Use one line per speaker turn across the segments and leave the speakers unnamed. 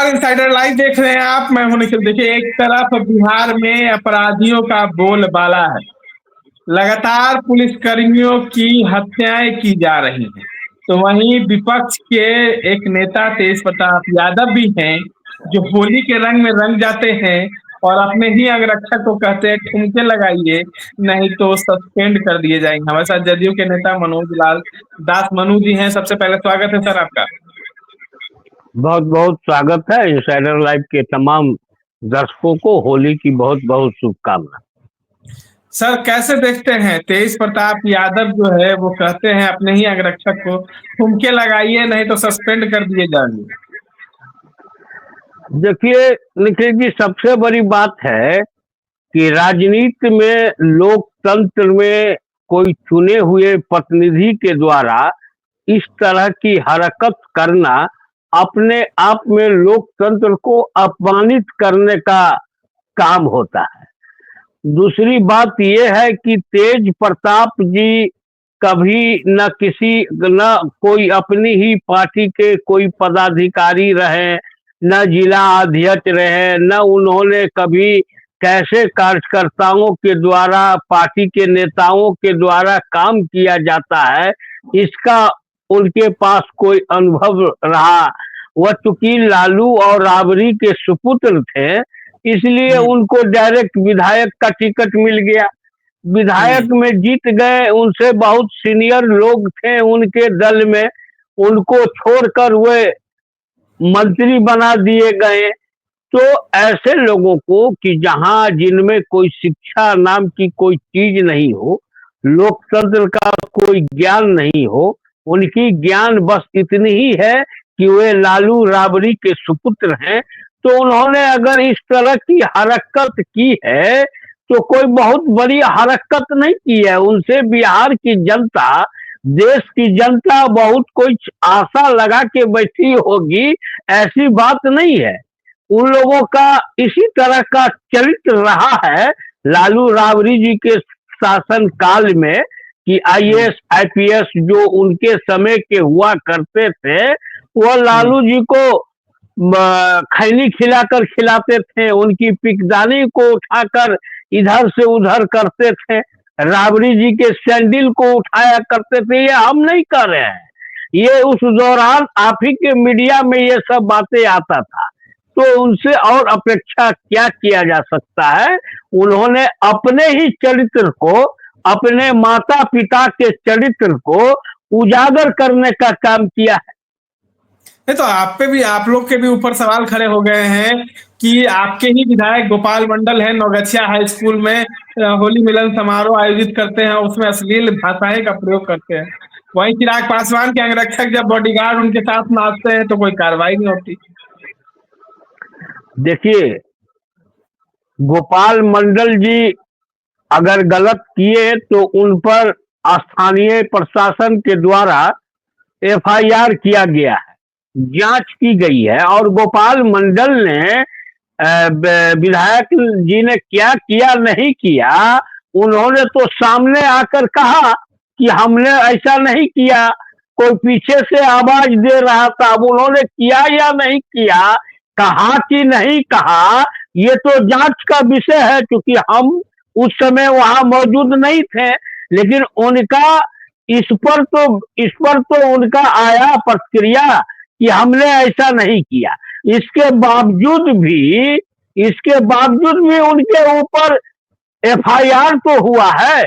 Insider live देख रहे हैं आप। मैं हूं निखिल। देखिए, एक तरफ बिहार में अपराधियों का बोलबाला है। लगातार पुलिसकर्मियों की हत्याएं की जा रही हैं। तो वहीं विपक्ष के एक नेता तेज प्रताप यादव भी हैं, जो होली के रंग में रंग जाते हैं और अपने ही अंगरक्षक को कहते हैं ठुमके लगाइए, नहीं तो सस्पेंड कर दिए जाएंगे। हमारे साथ जदयू के नेता मनोज लाल दास मनु जी हैं। सबसे पहले स्वागत है सर आपका।
बहुत बहुत स्वागत है। इनसाइडर लाइव के तमाम दर्शकों को होली की बहुत बहुत शुभकामना।
सर, कैसे देखते हैं तेज प्रताप यादव जो है वो कहते हैं अपने ही अंगरक्षक को ठुमके लगाइए, नहीं तो सस्पेंड कर दिए जाएंगे।
देखिए निखिल जी, सबसे बड़ी बात है कि राजनीति में, लोकतंत्र में कोई चुने हुए प्रतिनिधि के द्वारा इस तरह की हरकत करना अपने आप में लोकतंत्र को अपमानित करने का काम होता है। दूसरी बात यह है कि तेज प्रताप जी कभी न कोई अपनी ही पार्टी के कोई पदाधिकारी रहे, न जिला अध्यक्ष रहे, न उन्होंने कभी कैसे कार्यकर्ताओं के द्वारा, पार्टी के नेताओं के द्वारा काम किया जाता है, इसका उनके पास कोई अनुभव रहा। वह चूंकि लालू और राबड़ी के सुपुत्र थे, इसलिए उनको डायरेक्ट विधायक का टिकट मिल गया। विधायक में जीत गए। उनसे बहुत सीनियर लोग थे उनके दल में, उनको छोड़कर वे मंत्री बना दिए गए। तो ऐसे लोगों को कि जहां जिनमें कोई शिक्षा नाम की कोई चीज नहीं हो, लोकतंत्र का कोई ज्ञान नहीं हो, उनकी ज्ञान बस इतनी ही है कि वे लालू राबड़ी के सुपुत्र हैं। तो उन्होंने अगर इस तरह की हरकत की है तो कोई बहुत बड़ी हरकत नहीं की है। उनसे बिहार की जनता, देश की जनता बहुत कुछ आशा लगा के बैठी होगी, ऐसी बात नहीं है। उन लोगों का इसी तरह का चरित्र रहा है लालू राबड़ी जी के शासन काल में कि आईएएस आईपीएस जो उनके समय के हुआ करते थे, वो लालू जी को खैनी खिलाकर खिलाते थे, उनकी पिकदानी को उठाकर इधर से उधर करते थे, राबड़ी जी के सैंडल को उठाया करते थे। ये हम नहीं कर रहे हैं, ये उस दौरान आप ही के मीडिया में ये सब बातें आता था। तो उनसे और अपेक्षा क्या किया जा सकता है। उन्होंने अपने ही चरित्र को, अपने माता पिता के चरित्र को उजागर करने का काम किया है।
नहीं तो आप लोग के भी ऊपर सवाल खड़े हो गए हैं कि आपके ही विधायक गोपाल मंडल है, नौगछिया हाई स्कूल में होली मिलन समारोह आयोजित करते हैं, उसमें अश्लील भाषाएं का प्रयोग करते हैं। वहीं चिराग पासवान के अंगरक्षक जब बॉडीगार्ड उनके साथ नाचते हैं तो कोई कार्रवाई नहीं होती।
देखिए, गोपाल मंडल जी अगर गलत किए तो उन पर स्थानीय प्रशासन के द्वारा एफआईआर किया गया है, जांच की गई है। और गोपाल मंडल ने, विधायक जी ने क्या किया नहीं किया, उन्होंने तो सामने आकर कहा कि हमने ऐसा नहीं किया। कोई पीछे से आवाज दे रहा था, अब उन्होंने किया या नहीं किया, कहा कि नहीं कहा, ये तो जांच का विषय है, क्योंकि हम उस समय वहां मौजूद नहीं थे। लेकिन उनका इस पर तो उनका आया प्रतिक्रिया कि हमने ऐसा नहीं किया। इसके बावजूद भी उनके ऊपर एफआईआर तो हुआ है।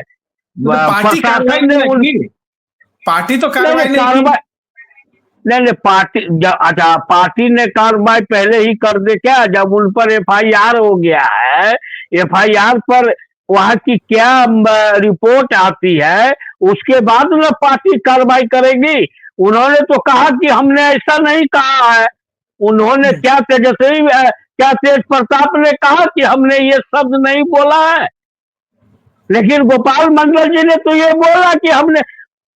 प्रशासन ने
पार्टी तो कार्रवाई नहीं,
अच्छा, पार्टी ने कार्रवाई पहले ही कर दे क्या, जब उन पर एफआईआर हो गया है। एफआईआर पर वहां की क्या रिपोर्ट आती है, उसके बाद ना पार्टी कार्रवाई करेगी। उन्होंने तो कहा कि हमने ऐसा नहीं कहा है। उन्होंने क्या तेज प्रताप ने कहा कि हमने ये शब्द नहीं बोला है, लेकिन गोपाल मंडल जी ने तो ये बोला कि हमने।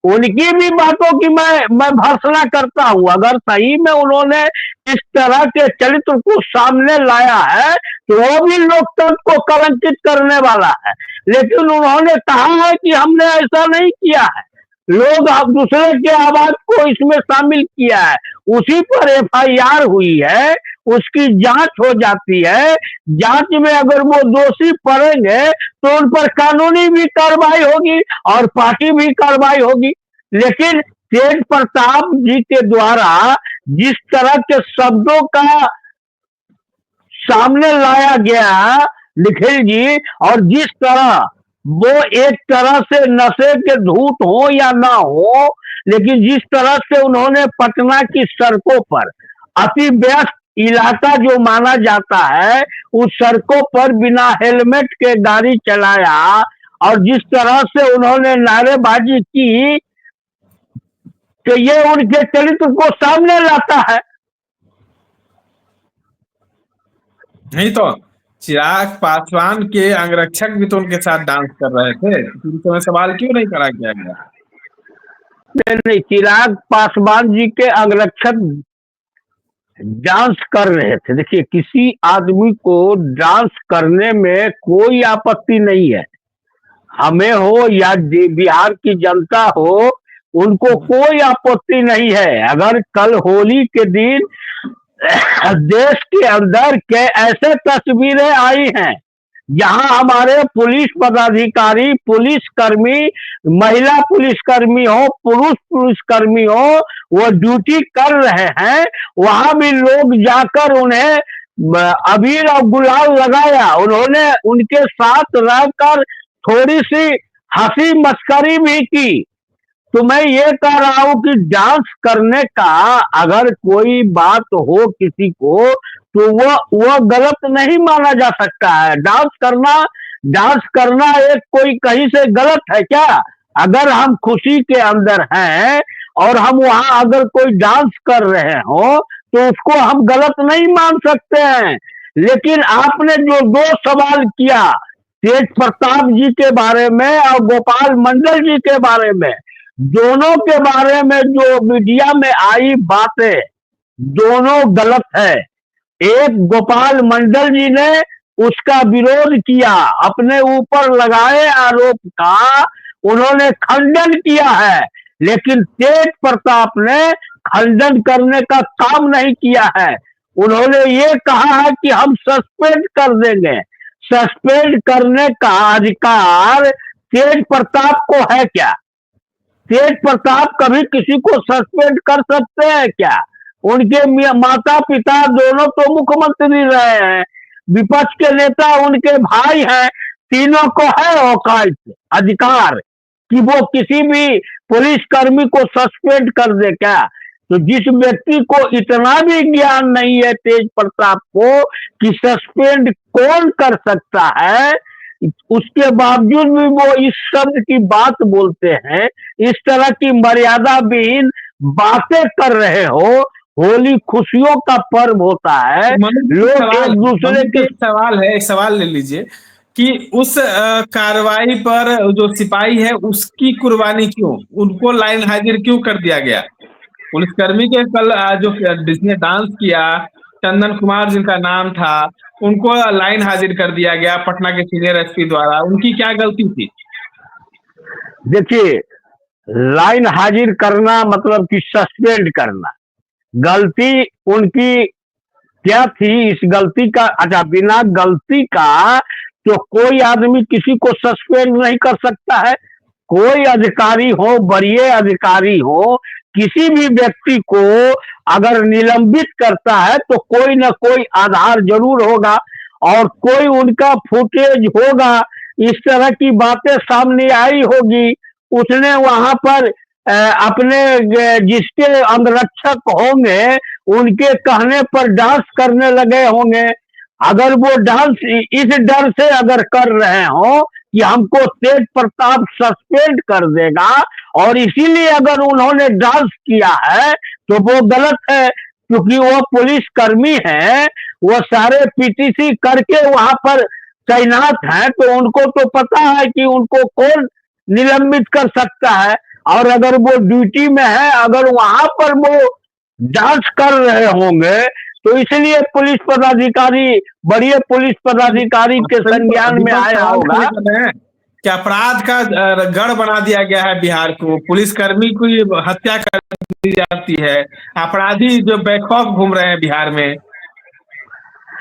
उनकी भी बातों की मैं भर्त्सना करता हूं। अगर सही में उन्होंने इस तरह के चरित्र को सामने लाया है तो वो भी लोकतंत्र को कलंकित करने वाला है। लेकिन उन्होंने कहा है कि हमने ऐसा नहीं किया है, लोग अब दूसरे के आवाज को इसमें शामिल किया है, उसी पर एफआईआर हुई है, उसकी जांच हो जाती है। जांच में अगर वो दोषी पड़ेंगे तो उन पर कानूनी भी कार्रवाई होगी और पार्टी भी कार्रवाई होगी। लेकिन तेज प्रताप जी के द्वारा जिस तरह के शब्दों का सामने लाया गया निखिल जी, और जिस तरह वो एक तरह से नशे के धूत हो या ना हो, लेकिन जिस तरह से उन्होंने पटना की सड़कों पर अति व्यस्त इलाका जो माना जाता है उस सड़कों पर बिना हेलमेट के गाड़ी चलाया और जिस तरह से उन्होंने नारेबाजी की, तो ये उनके चरित्र को सामने लाता है।
नहीं तो चिराग पासवान के अंगरक्षक भी तो उनके साथ डांस कर रहे थे, तो उन समय सवाल क्यों नहीं करा किया गया?
नहीं नहीं, चिराग पासवान जी के अंगरक्षक डांस कर रहे थे। देखिए, किसी आदमी को डांस करने में कोई आपत्ति नहीं है, हमें हो या बिहार की जनता हो, उनको कोई आपत्ति नहीं है। अगर कल होली के दिन देश के अंदर के ऐसे तस्वीरें आई हैं जहां हमारे पुलिस पदाधिकारी, पुलिसकर्मी, महिला पुलिसकर्मी हो, पुरुष पुलिसकर्मी हो, वो ड्यूटी कर रहे हैं, वहां भी लोग जाकर उन्हें अबीर और गुलाल लगाया, उन्होंने उनके साथ रहकर थोड़ी सी हंसी मस्करी भी की। तो मैं ये कह रहा हूं कि डांस करने का अगर कोई बात हो किसी को, तो वो गलत नहीं माना जा सकता है। डांस करना एक कोई कहीं से गलत है क्या? अगर हम खुशी के अंदर हैं और हम वहां अगर कोई डांस कर रहे हो तो उसको हम गलत नहीं मान सकते हैं। लेकिन आपने जो दो सवाल किया, तेज प्रताप जी के बारे में और गोपाल मंडल जी के बारे में, दोनों के बारे में जो मीडिया में आई बातें, दोनों गलत है। एक, गोपाल मंडल जी ने उसका विरोध किया, अपने ऊपर लगाए आरोप का उन्होंने खंडन किया है, लेकिन तेज प्रताप ने खंडन करने का काम नहीं किया है। उन्होंने ये कहा है कि हम सस्पेंड कर देंगे। सस्पेंड करने का अधिकार तेज प्रताप को है क्या? तेज प्रताप कभी किसी को सस्पेंड कर सकते हैं क्या? उनके माता पिता दोनों तो मुख्यमंत्री रहे हैं, विपक्ष के नेता उनके भाई हैं, तीनों को है औकात, अधिकार कि वो किसी भी पुलिसकर्मी को सस्पेंड कर दे क्या? तो जिस व्यक्ति को इतना भी ज्ञान नहीं है तेज प्रताप को कि सस्पेंड कौन कर सकता है, उसके बावजूद भी वो इस शब्द की बात बोलते हैं, इस तरह की मर्यादा विहीन बातें कर रहे हो। होली खुशियों का पर्व होता है, लोग एक दूसरे के
एक सवाल ले लीजिए कि उस कार्रवाई पर जो सिपाही है उसकी कुर्बानी क्यों, उनको लाइन हाजिर क्यों कर दिया गया? पुलिसकर्मी के कल जो जिसने डांस किया, चंदन कुमार जिनका नाम था, उनको लाइन हाजिर कर दिया गया पटना के सीनियर एसपी द्वारा, उनकी क्या गलती थी?
देखिए, लाइन हाजिर करना मतलब कि सस्पेंड करना, गलती उनकी क्या थी? इस गलती का, अच्छा, बिना गलती का तो कोई आदमी किसी को सस्पेंड नहीं कर सकता है। कोई अधिकारी हो, वरीय अधिकारी हो, किसी भी व्यक्ति को अगर निलंबित करता है तो कोई ना कोई आधार जरूर होगा और कोई उनका फुटेज होगा, इस तरह की बातें सामने आई होगी। उसने वहां पर अपने जिसके अंगरक्षक होंगे उनके कहने पर डांस करने लगे होंगे। अगर वो डांस इस डर से अगर कर रहे हो कि हमको तेज प्रताप सस्पेंड कर देगा और इसीलिए अगर उन्होंने डांस किया है तो वो गलत है, क्योंकि वो पुलिस कर्मी है, वो सारे पीटीसी करके वहां पर तैनात हैं, तो उनको तो पता है कि उनको कौन निलंबित कर सकता है। और अगर वो ड्यूटी में है, अगर वहां पर वो डांस कर रहे होंगे तो इसलिए पुलिस पदाधिकारी, बड़ी पुलिस पदाधिकारी के संज्ञान में आया होगा।
क्या अपराध का गढ़ बना दिया गया है बिहार को? पुलिसकर्मी की हत्या कर दी जाती है, अपराधी जो बेखौफ घूम रहे हैं बिहार में।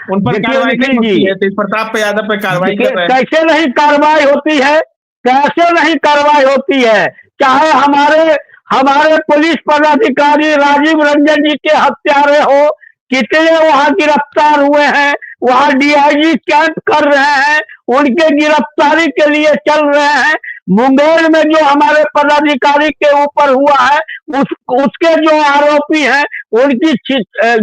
उन पर
देखिए
कार्रवाई नहीं
निखिल जी,
होती है, तेज प्रताप यादव पे कार्रवाई
देखिए
कर रहे हैं।
कैसे नहीं कार्रवाई होती है, कैसे नहीं कार्रवाई होती है। चाहे हमारे हमारे पुलिस पदाधिकारी राजीव रंजन जी के हत्यारे हो, कितने वहां गिरफ्तार हुए हैं, वहां डीआईजी कैंप कर रहे हैं, उनके गिरफ्तारी के लिए चल रहे हैं। मुंगेर में जो हमारे पदाधिकारी के ऊपर हुआ है, उसके जो आरोपी हैं उनकी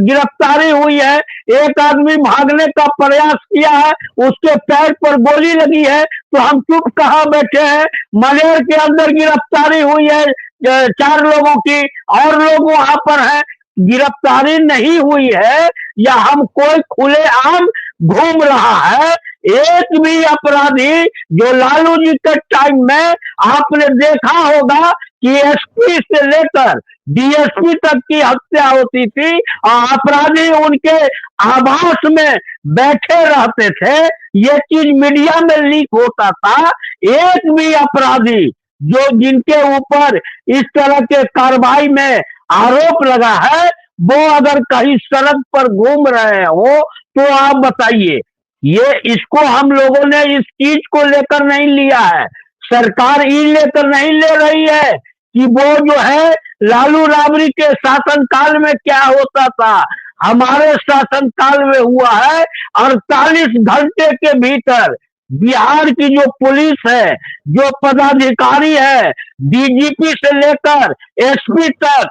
गिरफ्तारी हुई है। एक आदमी भागने का प्रयास किया है, उसके पैर पर गोली लगी है, तो हम चुप कहाँ बैठे हैं। मलेर के अंदर गिरफ्तारी हुई है 4 लोगों की, और लोग वहां पर हैं, गिरफ्तारी नहीं हुई है, या हम कोई खुलेआम घूम रहा है। एक भी अपराधी जो लालू जी के टाइम में आपने देखा होगा कि एसपी से लेकर डीएसपी तक की हत्या होती थी और अपराधी उनके आवास में बैठे रहते थे, ये चीज मीडिया में लीक होता था। एक भी अपराधी जो जिनके ऊपर इस तरह के कार्रवाई में आरोप लगा है, वो अगर कहीं सड़क पर घूम रहे हो तो आप बताइए। ये इसको हम लोगों ने इस चीज को लेकर नहीं लिया है, सरकार ये लेकर नहीं ले रही है कि वो जो है लालू राबड़ी के शासनकाल में क्या होता था, हमारे शासनकाल में हुआ है। 48 घंटे के भीतर बिहार की जो पुलिस है, जो पदाधिकारी है, डीजीपी से लेकर एसपी तक,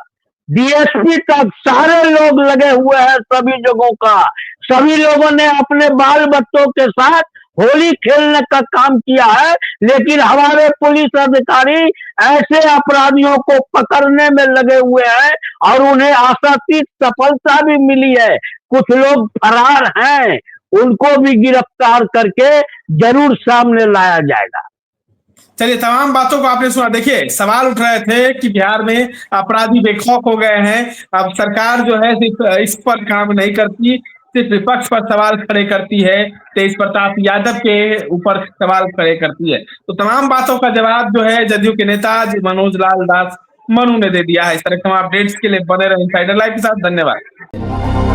डीएसपी तक, सारे लोग लगे हुए हैं सभी जगहों का। सभी लोगों ने अपने बाल बच्चों के साथ होली खेलने का काम किया है, लेकिन हमारे पुलिस अधिकारी ऐसे अपराधियों को पकड़ने में लगे हुए हैं और उन्हें आशातीत सफलता भी मिली है। कुछ लोग फरार हैं, उनको भी गिरफ्तार करके जरूर सामने लाया जाएगा।
चलिए, तमाम बातों को आपने सुना। देखिए, सवाल उठ रहे थे कि बिहार में अपराधी बेखौफ हो गए हैं, अब सरकार जो है सिर्फ इस पर काम नहीं करती, सिर्फ विपक्ष पर सवाल खड़े करती है, तेज प्रताप यादव के ऊपर सवाल खड़े करती है। तो तमाम बातों का जवाब जो है जदयू के नेता मनोज लाल दास मनु ने दे दिया है। इस तरह के अपडेट्स के लिए बने रहे इनसाइडर लाइव के साथ। धन्यवाद।